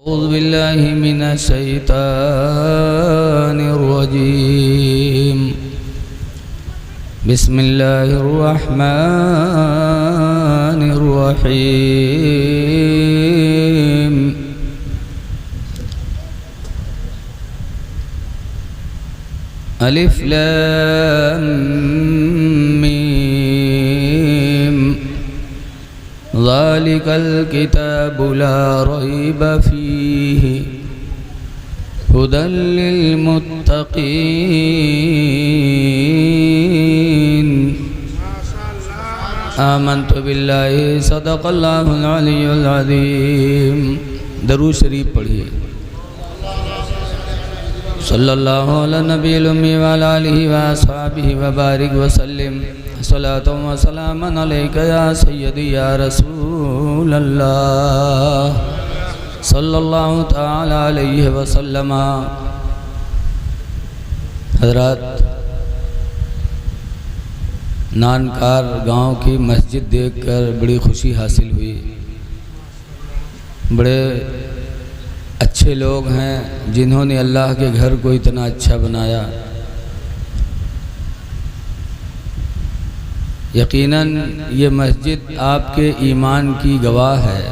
अऊज़ु बिल्लाहि मिनश शैतानिर रजीम। बिस्मिल्लाहिर रहमानिर रहीम। अलिफ लाम मीम। ज़ालिकल किताबु ला रैब फ़ीहि हुदल लिल मुत्तक़ीन। आमन्तु बिल्लाहि सदक़ल्लाहुल अलियुल अज़ीम। दरूद शरीफ पढ़िए। सल्लल्लाहु अला नबील उम्मी व अला आलिहि व अस्हाबिहि व बारिक व सल्लिम। सलातो व सलामन अलैका या सय्यदी या रसूल अल्लाह सल्लल्लाहु तआला अलैहि व सल्लम। हज़रात, नानकार गांव की मस्जिद देखकर बड़ी खुशी हासिल हुई। बड़े अच्छे लोग हैं जिन्होंने अल्लाह के घर को इतना अच्छा बनाया। यकीनन ये मस्जिद आपके ईमान की गवाह है।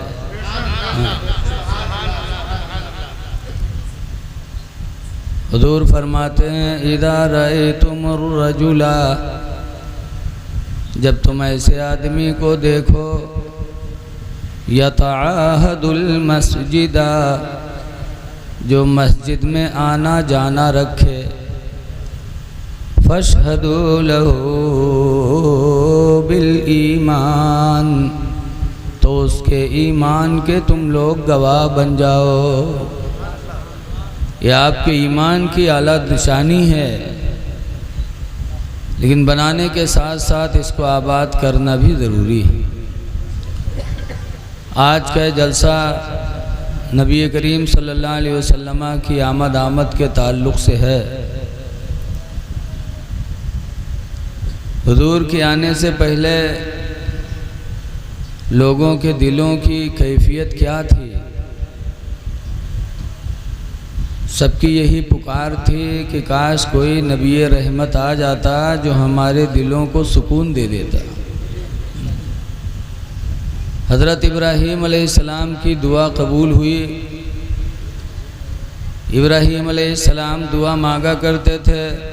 हुज़ूर फरमाते हैं, इज़ा रअयतुमुर रजुला, जब तुम ऐसे आदमी को देखो, यतआहदुल मस्जिदा, जो मस्जिद में आना जाना रखे, फशहदू लहू बिल ईमान, तो उसके ईमान के तुम लोग गवाह बन जाओ। यह आपके ईमान की आला निशानी है, लेकिन बनाने के साथ साथ इसको आबाद करना भी ज़रूरी है। आज का जलसा नबी करीम सल्लल्लाहु अलैहि वसल्लम की आमद के ताल्लुक़ से है। हुज़ूर के आने से पहले लोगों के दिलों की कैफियत क्या थी? सबकी यही पुकार थी कि काश कोई नबी रहमत आ जाता जो हमारे दिलों को सुकून दे देता। हज़रत इब्राहीम अलैहिस्सलाम की दुआ कबूल हुई। इब्राहीम अलैहिस्सलाम दुआ मांगा करते थे,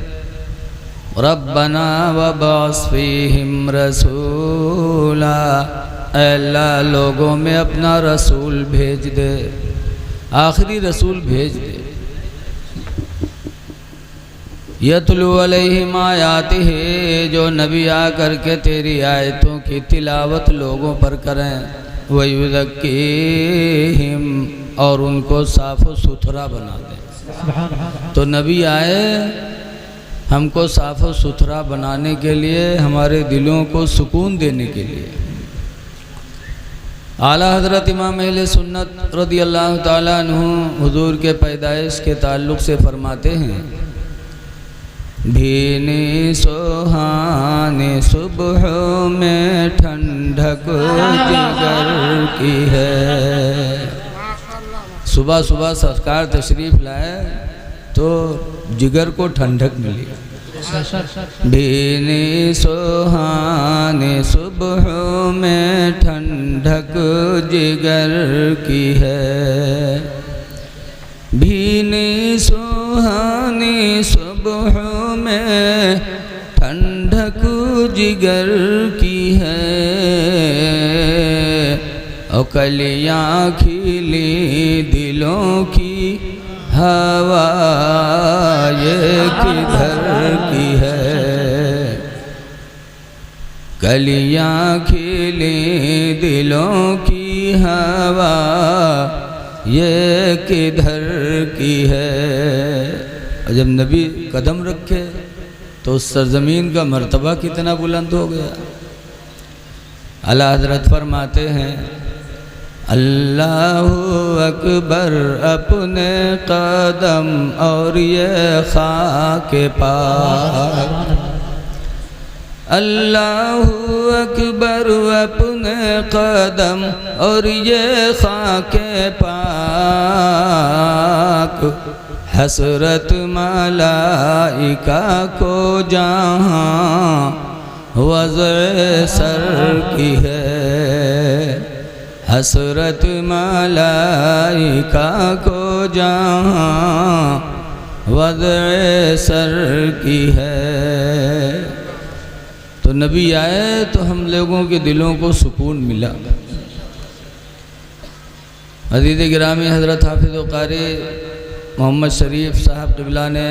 रब्बना वबअस फ़ीहिम रसूला, अल्लाह लोगों में अपना रसूल भेज दे, आखिरी रसूल भेज दे। यतलू अलैहिम आयातिही, जो नबी आ करके तेरी आयतों की तिलावत लोगों पर करें, वयुज़क्कीहिम, और उनको साफ़ सुथरा बना दें। तो नबी आए हमको साफ़ सुथरा बनाने के लिए, हमारे दिलों को सुकून देने के लिए। आला हज़रत इमाम अहले सुन्नत रज़ियल्लाहु ताला अन्हु हुज़ूर के पैदाइश के ताल्लुक़ से फरमाते हैं, भीनी सुहानी सुबह में ठंडक जिगर की है। सुबह सुबह सरकार तशरीफ़ लाए तो जिगर को ठंडक मिली। भीनी सुहानी सुबह में ठंडक जिगर की है, भीनी सुहानी सुबह में ठंडक जिगर की है, और कलियाँ खिली दिलों की हवा ये किधर की है, कलियाँ खिली दिलों की हवा ये किधर की है। और जब नबी कदम रखे तो उस सरजमीन का मर्तबा कितना बुलंद हो गया। आला हज़रत फरमाते हैं, अल्लाहु अकबर अपने कदम और ये खाके पाक, अल्लाहु अकबर अपने कदम और ये खाके पाक, हसरत मलाइका को जहाँ वज़्र सर की है, हसरत मलाइका को जहाँ वज़्र सर की है। तो नबी आए तो हम लोगों के दिलों को सुकून मिला। अज़ीज़ गिरामी हज़रत हाफ़िज़ व क़ारी मोहम्मद शरीफ साहब क़िबला ने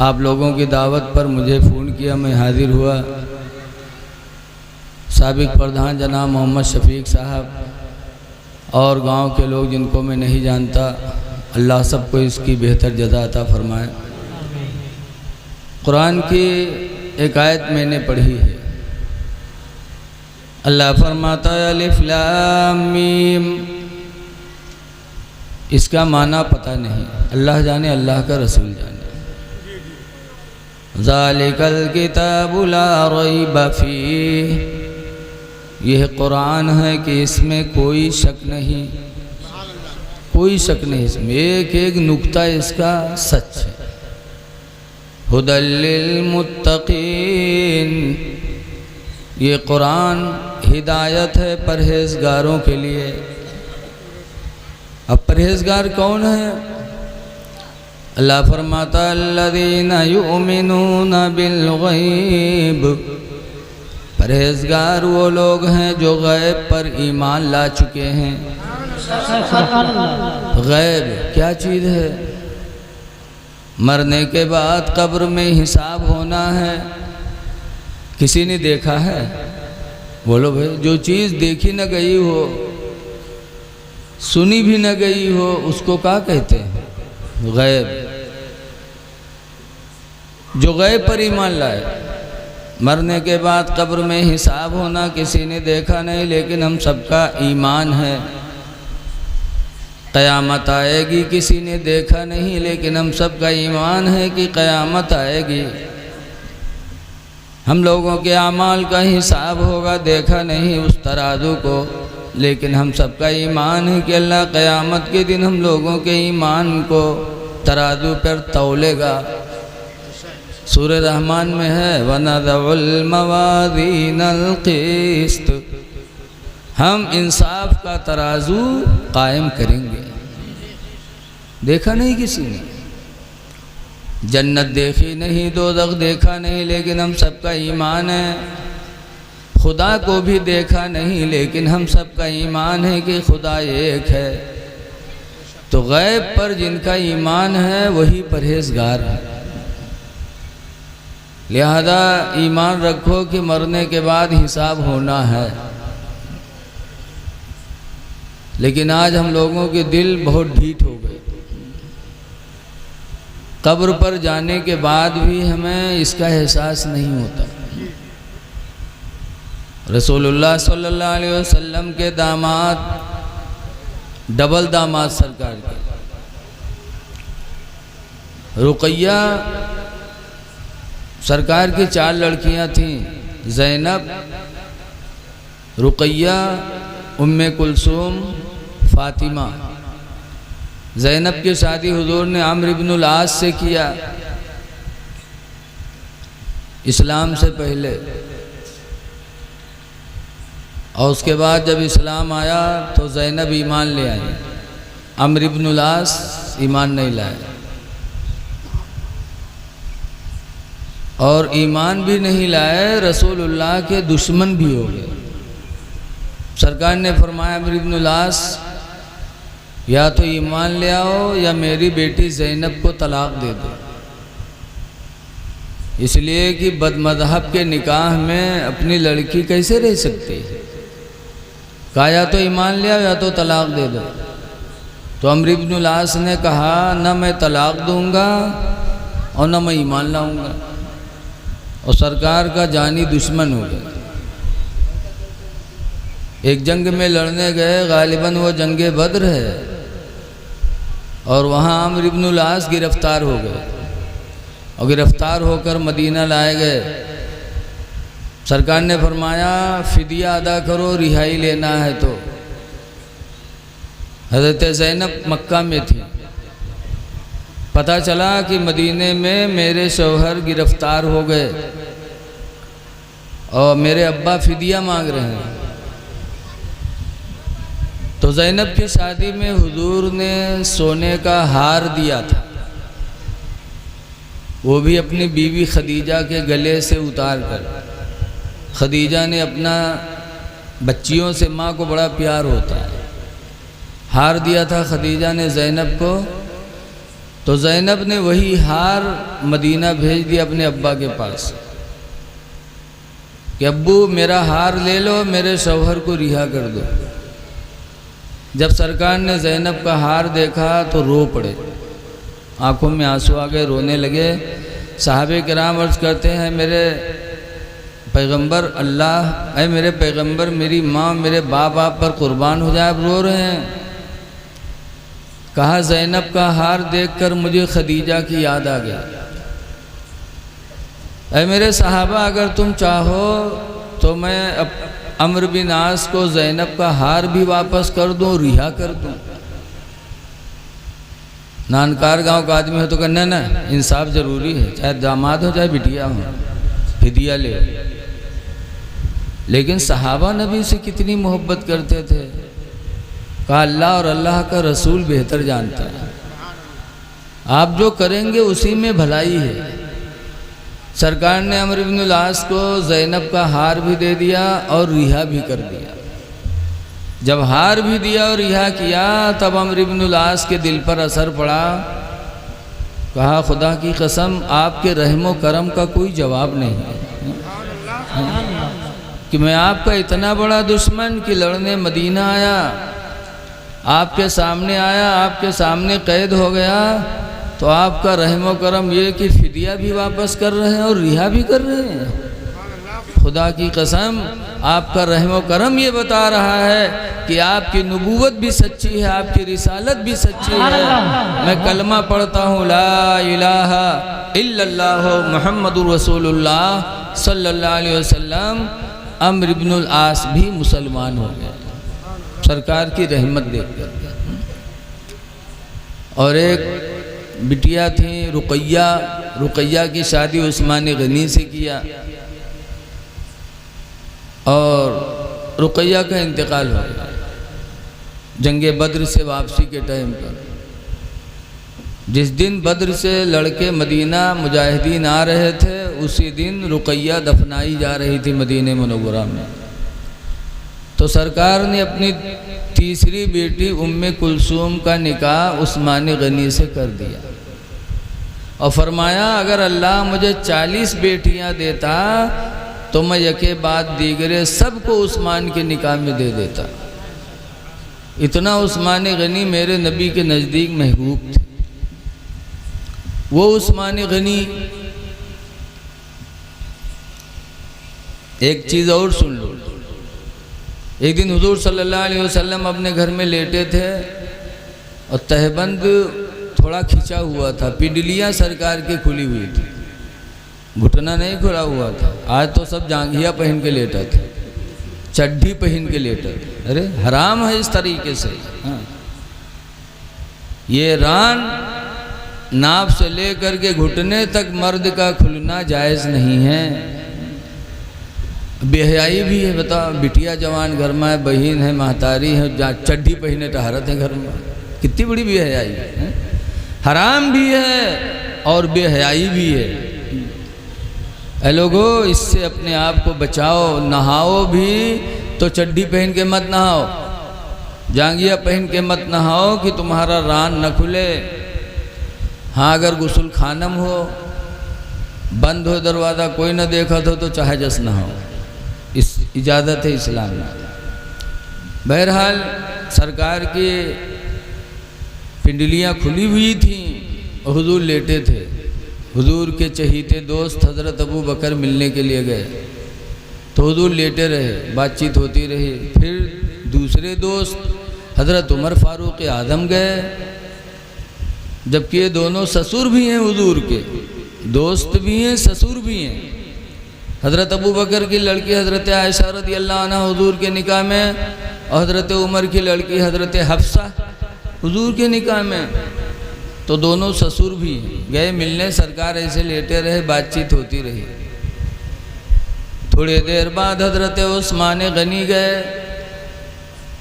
आप लोगों की दावत पर मुझे फ़ोन किया, मैं हाज़िर हुआ। साबिक़ प्रधान जनाब मोहम्मद शफ़ीक साहब और गांव के लोग जिनको मैं नहीं जानता, अल्लाह सबको इसकी बेहतर जज़ा अता फ़रमाए। कुरान की एक आयत मैंने पढ़ी है, अल्लाह फरमाता है अलिफ लाम मीम। इसका माना पता नहीं, अल्लाह जाने, अल्लाह का रसूल जाने। ज़ालिकल किताबु ला रैब फीह, यह कुरान है कि इसमें कोई शक नहीं, कोई शक नहीं इसमें, एक एक नुक्ता इसका सच है। हुदल लिल मुत्तकीन, ये कुरान हिदायत है परहेज़गारों के लिए। अब परहेज़गार कौन है? अल्लाह फरमाता अल्लज़ीना युमिनूना बिल गैब, परहेज़गार वो लोग हैं जो गैब पर ईमान ला चुके हैं। गैब क्या चीज़ है? मरने के बाद कब्र में हिसाब होना है, किसी ने देखा है? बोलो भाई, जो चीज़ देखी न गई हो, सुनी भी न गई हो, उसको क्या कहते हैं? गैब। जो गैब पर ईमान लाए, मरने के बाद कब्र में हिसाब होना किसी ने देखा नहीं, लेकिन हम सबका ईमान है। क़यामत आएगी, किसी ने देखा नहीं, लेकिन हम सबका ईमान है कि क़यामत आएगी। हम लोगों के अमाल का हिसाब होगा, देखा नहीं उस तराजू को, लेकिन हम सबका ईमान है कि अल्लाह क़यामत के दिन हम लोगों के ईमान को तराजू पर तौलेगा। सूरह रहमान में है वनज़उल मवाज़ीनल क़िस्त, हम इंसाफ का तराजू कायम करेंगे। देखा नहीं किसी ने, जन्नत देखी नहीं, दोज़ख देखा नहीं, लेकिन हम सबका ईमान है। खुदा को भी देखा नहीं, लेकिन हम सबका ईमान है कि खुदा एक है। तो गैब पर जिनका ईमान है वही परहेज़गार है। लिहाजा ईमान रखो कि मरने के बाद हिसाब होना है। लेकिन आज हम लोगों के दिल बहुत ढीठ हो गए। कब्र पर जाने के बाद भी हमें इसका एहसास नहीं होता। रसूलुल्लाह सल्लल्लाहु अलैहि वसल्लम के दामाद, डबल दामाद सरकार के, रुकैया सरकार की 4 लड़कियां थीं, ज़ैनब, रुकैया, उम्मे कुलसूम, फ़ातिमा। ज़ैनब की शादी हुजूर ने अम्र इब्नुल आस से किया, इस्लाम से पहले। और उसके बाद जब इस्लाम आया तो ज़ैनब ईमान ले आई, अम्र इब्नुल आस ईमान नहीं लाए। और ईमान भी नहीं लाए, रसूलुल्लाह के दुश्मन भी हो गए। सरकार ने फरमाया अम्र इब्नुल आस या तो ईमान ले आओ या मेरी बेटी ज़ैनब को तलाक दे दो। इसलिए कि बदमज़हब के निकाह में अपनी लड़की कैसे रह सकती है। कहा या तो ईमान ले आओ या तो तलाक दे दो। तो अम्र इब्नुल आस ने कहा न मैं तलाक दूंगा और न मैं ईमान लाऊंगा, और सरकार का जानी दुश्मन हो गया। एक जंग में लड़ने गए, गालिबन वो जंगे बद्र है, और वहाँ अम्र इब्नुल आस गिरफ्तार हो गए और गिरफ्तार होकर मदीना लाए गए। सरकार ने फरमाया फिदिया अदा करो, रिहाई लेना है। तो हज़रत ज़ैनब मक्का में थी, पता चला कि मदीने में मेरे शौहर गिरफ्तार हो गए और मेरे अब्बा फिदिया मांग रहे हैं। तो ज़ैनब की शादी में हुजूर ने सोने का हार दिया था, वो भी अपनी बीवी खदीजा के गले से उतार कर। खदीजा ने अपना बच्चियों से, माँ को बड़ा प्यार होता है, हार दिया था खदीजा ने ज़ैनब को। तो ज़ैनब ने वही हार मदीना भेज दिया अपने अब्बा के पास कि अब्बू मेरा हार ले लो, मेरे शौहर को रिहा कर दो। जब सरकार ने ज़ैनब का हार देखा तो रो पड़े, आंखों में आंसू आ गए, रोने लगे। साहबे किराम अर्ज़ करते हैं, मेरे पैगंबर अल्लाह, ऐ मेरे पैगंबर, मेरी माँ मेरे बाप आप पर कुर्बान हो जाए, अब रो रहे हैं। कहा ज़ैनब का हार देखकर मुझे खदीजा की याद आ गया। ऐ मेरे सहाबा, अगर तुम चाहो तो मैं अम्र बिन आस को ज़ैनब का हार भी वापस कर दूं, रिहा कर दूं। नानकार गांव का आदमी हो तो कहना ना, इंसाफ ज़रूरी है, चाहे दामाद हो चाहे बिटिया हो, फिदिया ले। लेकिन सहाबा नबी से कितनी मोहब्बत करते थे। कहा अल्लाह और अल्लाह का रसूल बेहतर जानता है, आप जो करेंगे उसी में भलाई है। सरकार ने अम्र इब्नुल आस को ज़ैनब का हार भी दे दिया और रिहा भी कर दिया। जब हार भी दिया और रिहा किया तब अम्र इब्नुल आस के दिल पर असर पड़ा। कहा खुदा की कसम, आपके रहमो करम का कोई जवाब नहीं है कि मैं आपका इतना बड़ा दुश्मन कि लड़ने मदीना आया, आपके सामने आया, आपके सामने कैद हो गया, तो आपका रहमो करम ये कि फिदिया भी वापस कर रहे हैं और रिहा भी कर रहे हैं। खुदा की कसम, आपका रहमो करम ये बता रहा है कि आपकी नबूवत भी सच्ची है, आपकी रिसालत भी सच्ची है। मैं कलमा पढ़ता हूँ, ला इलाहा इल्लल्लाह मुहम्मदुर रसूलुल्लाह सल्लल्लाहु अलैहि वसल्लम। अम्र इब्नुल आस भी मुसलमान हो गए सरकार की रहमत देखकर। और एक बिटिया थी रुकैया, रुकैया की शादी उस्मान गनी से किया और रुकैया का इंतकाल हो गया जंगे बद्र से वापसी के टाइम पर। जिस दिन बद्र से लड़के मदीना मुजाहिदीन आ रहे थे, उसी दिन रुकैया दफनाई जा रही थी मदीने मुनव्वरा में। तो सरकार ने अपनी तीसरी बेटी उम्मे कुलसूम का निकाह उस्मान गनी से कर दिया और फरमाया, अगर अल्लाह मुझे 40 बेटियां देता तो मैं यके बाद दीगरे सबको उस्मान के निकाह में दे देता। इतना उस्मान गनी मेरे नबी के नज़दीक महबूब थे। वो उस्मान गनी, एक चीज़ और सुन लो। एक दिन हुजूर सल्लल्लाहु अलैहि वसल्लम अपने घर में लेटे थे और तहबंद थोड़ा खिंचा हुआ था, पिंडलियाँ सरकार की खुली हुई थी, घुटना नहीं खुला हुआ था। आज तो सब जांघिया पहन के लेटा थे, चड्ढी पहन के लेटा थे। अरे हराम है इस तरीके से। हाँ, ये रान नाप से लेकर के घुटने तक मर्द का खुलना जायज़ नहीं है। बेहयाई भी है, बता, बिटिया जवान घर में है, बहन है, महतारी है, चड्ढी पहने टहरत है घर में, कितनी बड़ी बेहयाई है। हराम भी है और बेहयाई भी है। ऐ लोगो, इससे अपने आप को बचाओ। नहाओ भी तो चड्ढी पहन के मत नहाओ, जांगिया पहन के मत नहाओ कि तुम्हारा रान न खुले। हाँ, अगर गुस्ल खानम हो, बंद हो दरवाज़ा, कोई न देखा तो चाहे जस नहाओ, इस इजाज़त है इस्लाम में। बहरहाल सरकार की पिंडलियाँ खुली हुई थीं और हुजूर लेटे थे। हुजूर के चहीते दोस्त हज़रत अबू बकर मिलने के लिए गए तो हुजूर लेटे रहे, बातचीत होती रही। फिर दूसरे दोस्त हज़रत उमर फ़ारूक आज़म गए, जबकि ये दोनों ससुर भी हैं हुजूर के, दोस्त भी हैं, ससुर भी हैं। हज़रत अबू बकर की लड़की हज़रत आयशा रज़ियल्लाहु अन्हा हुजूर के निकाह में और हज़रत उमर की लड़की हज़रत हफ्सा हुजूर के निकाह में। तो दोनों ससुर भी गए मिलने, सरकार ऐसे लेटे रहे, बातचीत होती रही। थोड़ी देर बाद हजरत उस्मान गनी गए।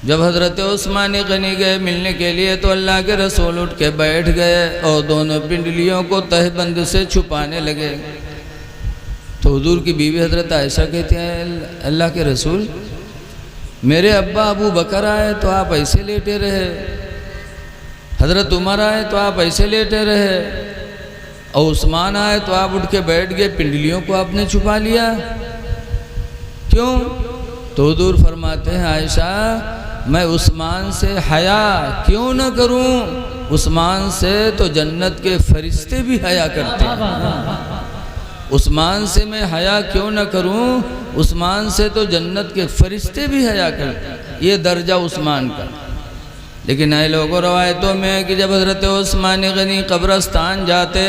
जब हजरत उस्मान गनी गए मिलने के लिए तो अल्लाह के रसूल उठ के बैठ गए और दोनों पिंडलियों को तहबंद से छुपाने लगे। तो हुजूर की बीवी हजरत आयशा कहती हैं, अल्लाह के रसूल, मेरे अब्बा अबू बकर आए तो आप ऐसे लेटे रहे, हजरत उमर आए तो आप ऐसे लेटे रहे, और उस्मान आए तो आप उठ के बैठ गए, पिंडलियों को आपने छुपा लिया, क्यों? तो हुजूर फरमाते हैं, आयशा, मैं उस्मान से हया क्यों न करूं? उस्मान से तो जन्नत के फरिश्ते भी हया करते हैं। उस्मान से मैं हया क्यों न करूं? उस्मान से तो जन्नत के फरिश्ते भी हया करते हैं। ये दर्जा उस्मान का। लेकिन नए लोगों रवायतों में कि जब हजरत उस्मान गनी कब्रस्तान जाते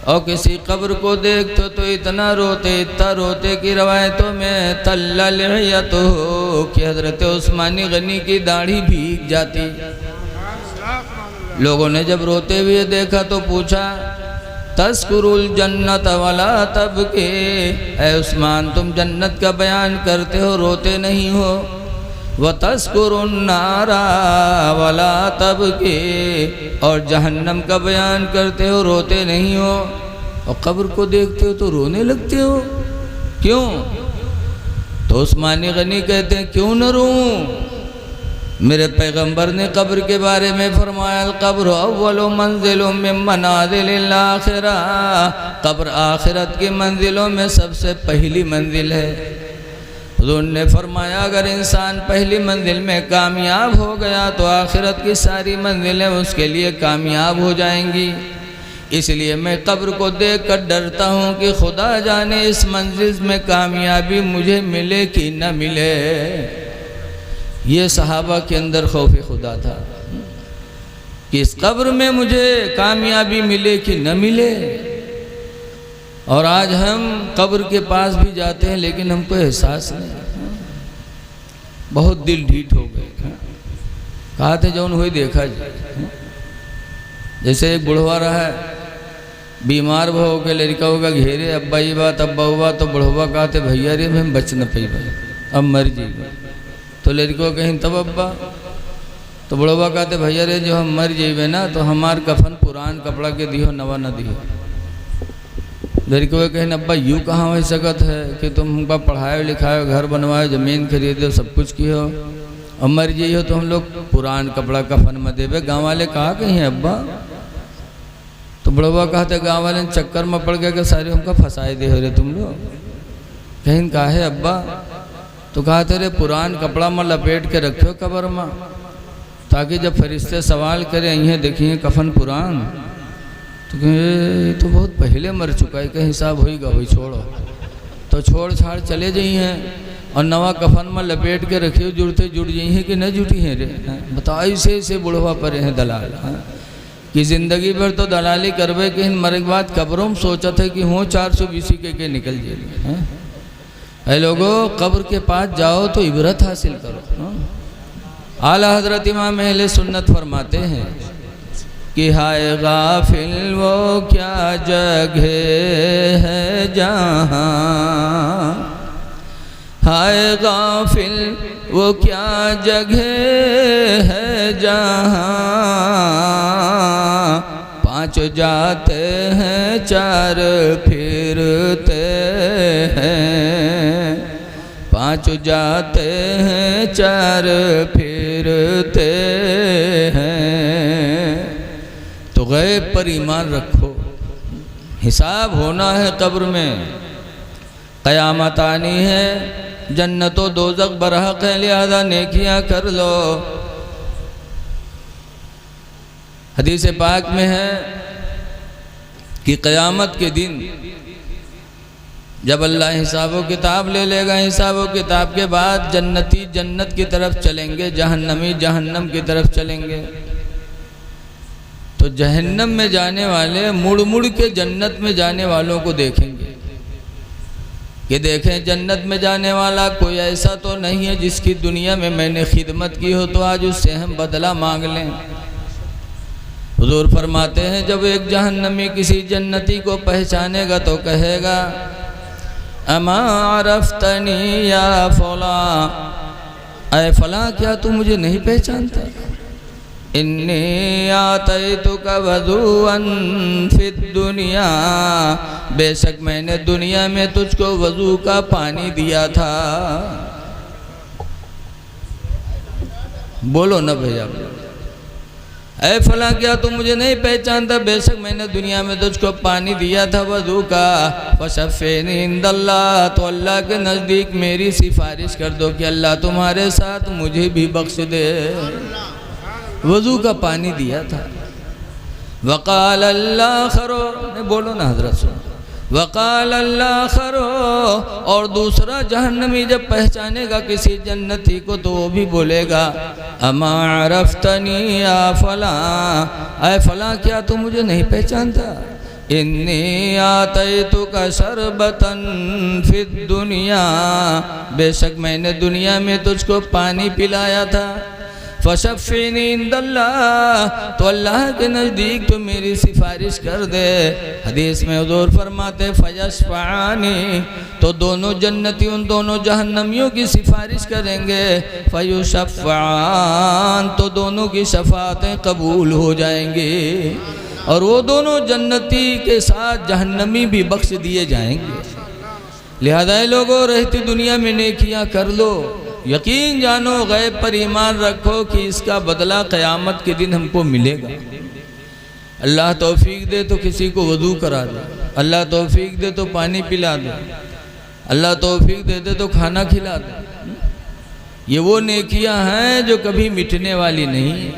और किसी कब्र को देखते तो इतना रोते कि रवायतों में तल्लत हो कि हजरत उस्मान गनी की दाढ़ी भीग जाती। लोगों ने जब रोते हुए देखा तो पूछा, तस्कुरुल जन्नत वाला तब के, ऐ उस्मान तुम जन्नत का बयान करते हो, रोते नहीं हो। व तस्कुरुन नारा वाला तब के, और जहन्नम का बयान करते हो, रोते नहीं हो। और कब्र को देखते हो तो रोने लगते हो, क्यों? तो उस्मान गनी कहते हैं, क्यों न रोऊं? मेरे पैगंबर ने कब्र के बारे में फरमाया, कब्र अव्वलो मंजिलों में मनाजिल आखिरा, कब्र आखिरत की मंजिलों में सबसे पहली मंजिल है। हुजूर ने फरमाया, अगर इंसान पहली मंजिल में कामयाब हो गया तो आखिरत की सारी मंजिलें उसके लिए कामयाब हो जाएंगी। इसलिए मैं कब्र को देखकर डरता हूँ कि खुदा जाने इस मंजिल में कामयाबी मुझे मिले कि न मिले। ये सहाबा के अंदर खौफ खुदा था कि इस कब्र में मुझे कामयाबी मिले कि न मिले। और आज हम कब्र के पास भी जाते हैं लेकिन हमको एहसास नहीं, बहुत दिल ढीठ हो गए। कहा थे जौन हुई देखा जी। जैसे एक बुढ़वा रहा है, बीमार भो के लड़का होगा घेरे, अब्बा ये बात अब्बा हुआ, तो बुढ़वा कहते भैया रे हम बच न पाई भाई, अब मर जाइए। तो लड़को कहीं तब अब्बा, तो बुढ़वा कहते भैया रे जो हम मर जाइए ना तो हमार कफन पुरान कपड़ा के दियो, नवा न दियो। लड़को कहीं अब्बा यूँ कहाँ हो सकत है कि तुम हमका पढ़ाए लिखाए, घर बनवाए, ज़मीन खरीदे, सब कुछ किए और मर जाइए तो हम लोग पुरान कपड़ा कफन में देवे। गाँव वाले कहा कहीं है अब्बा? तो बुढ़वा कहते गाँव वाले चक्कर में पड़ गए कि सारे हमका फंसाए दे हो रे तुम लोग। कहीं कहा है अब्बा? तो कहा तेरे पुरान कपड़ा में लपेट के रखो कब्र में, ताकि जब फरिश्ते सवाल करें यहीं देखिए कफन पुरान, तो कहे तो बहुत पहले मर चुका है, कहीं हिसाब होगा भाई छोड़ो। तो छोड़ छाड़ चले जाइए और नवा कफन में लपेट के रखियो, जुड़ते जुड़ जाइए कि न जुटी हैं रे। बताओ ऐसे बुढ़वा परे हैं दलाल कि ज़िंदगी भर तो दलाली करवे कि मरे के बाद कब्रों में सोचा था कि हो 420 के निकल जाए। है लोगों, कब्र के पास जाओ तो इबरत हासिल करो। आला हजरत इमाम अहले सुन्नत फरमाते हैं कि हाय गाफिल वो क्या जगह है जहाँ, हाय गाफिल वो क्या जगह है जहाँ, 5 जाते हैं 4 फिरते हैं, 5 जाते हैं 4 फिरते हैं। तो गैब पर ईमान रखो, हिसाब होना है कब्र में, क़यामत आनी है, जन्नतो दोज़ख बरहक है, लिहाजा नेकियां कर लो। हदीस पाक में है कि क़यामत के दिन जब अल्लाह हिसाबो किताब ले लेगा, हिसाबो किताब के बाद जन्नती जन्नत की तरफ चलेंगे, जहन्नमी जहन्नम की तरफ चलेंगे। तो जहन्नम में जाने वाले मुड़ मुड़ के जन्नत में जाने वालों को देखेंगे कि देखें जन्नत में जाने वाला कोई ऐसा तो नहीं है जिसकी दुनिया में मैंने खिदमत की हो तो आज उससे हम बदला मांग लें। हुजूर फरमाते हैं जब एक जहन्नमी किसी जन्नती को पहचानेगा तो कहेगा अमा अरफ्तनी या फला, ऐ फला क्या तू मुझे नहीं पहचानता? इन्नी आतैतुका वज़ूअन फिद दुनिया, बेशक मैंने दुनिया में तुझको वज़ू का पानी दिया था। बोलो ना भैया, ऐ फला क्या तुम मुझे नहीं पहचानता? बेशक मैंने दुनिया में तुझको पानी दिया था वज़ू का। फशफ़ेनी इंदल्लाह, तो अल्लाह के नज़दीक मेरी सिफारिश कर दो कि अल्लाह तुम्हारे साथ मुझे भी बख्श दे। वज़ू का पानी दिया था। वक़ाल अल्लाह खरो, बोलो ना हज़रत सुनो, वक़ाल अल्लाह खरो, और दूसरा जहन्नमी जब पहचानेगा किसी जन्नती को तो वो भी बोलेगा अमा अरफ्तनी या फला, ऐ फला क्या तू मुझे नहीं पहचानता? इन्नी आतैतुका शरबतन फिद दुनिया, बेशक मैंने दुनिया में तुझको पानी पिलाया था। फशफ़ीनी इंदल्लाह, तो अल्लाह के नज़दीक तो मेरी सिफारिश कर दे। हदीस में हुज़ूर फरमाते फयशफ़ानी, तो दोनों जन्नती उन दोनों जहन्नमियों की सिफारिश करेंगे। फयुशफ़ान, तो दोनों की शफ़ाअतें कबूल हो जाएंगी और वो दोनों जन्नती के साथ जहन्नमी भी बख्श दिए जाएंगे। लिहाजा लोगों, रहती दुनिया में नेकियां कर लो, यकीन जानो, गैब पर ईमान रखो कि इसका बदला क़यामत के दिन हमको मिलेगा। अल्लाह तौफीक दे तो किसी को वज़ू करा दे, अल्लाह तौफीक दे तो पानी पिला दे, अल्लाह तौफीक दे दे तो खाना खिला दे। ये वो नेकियां हैं जो कभी मिटने वाली नहीं है।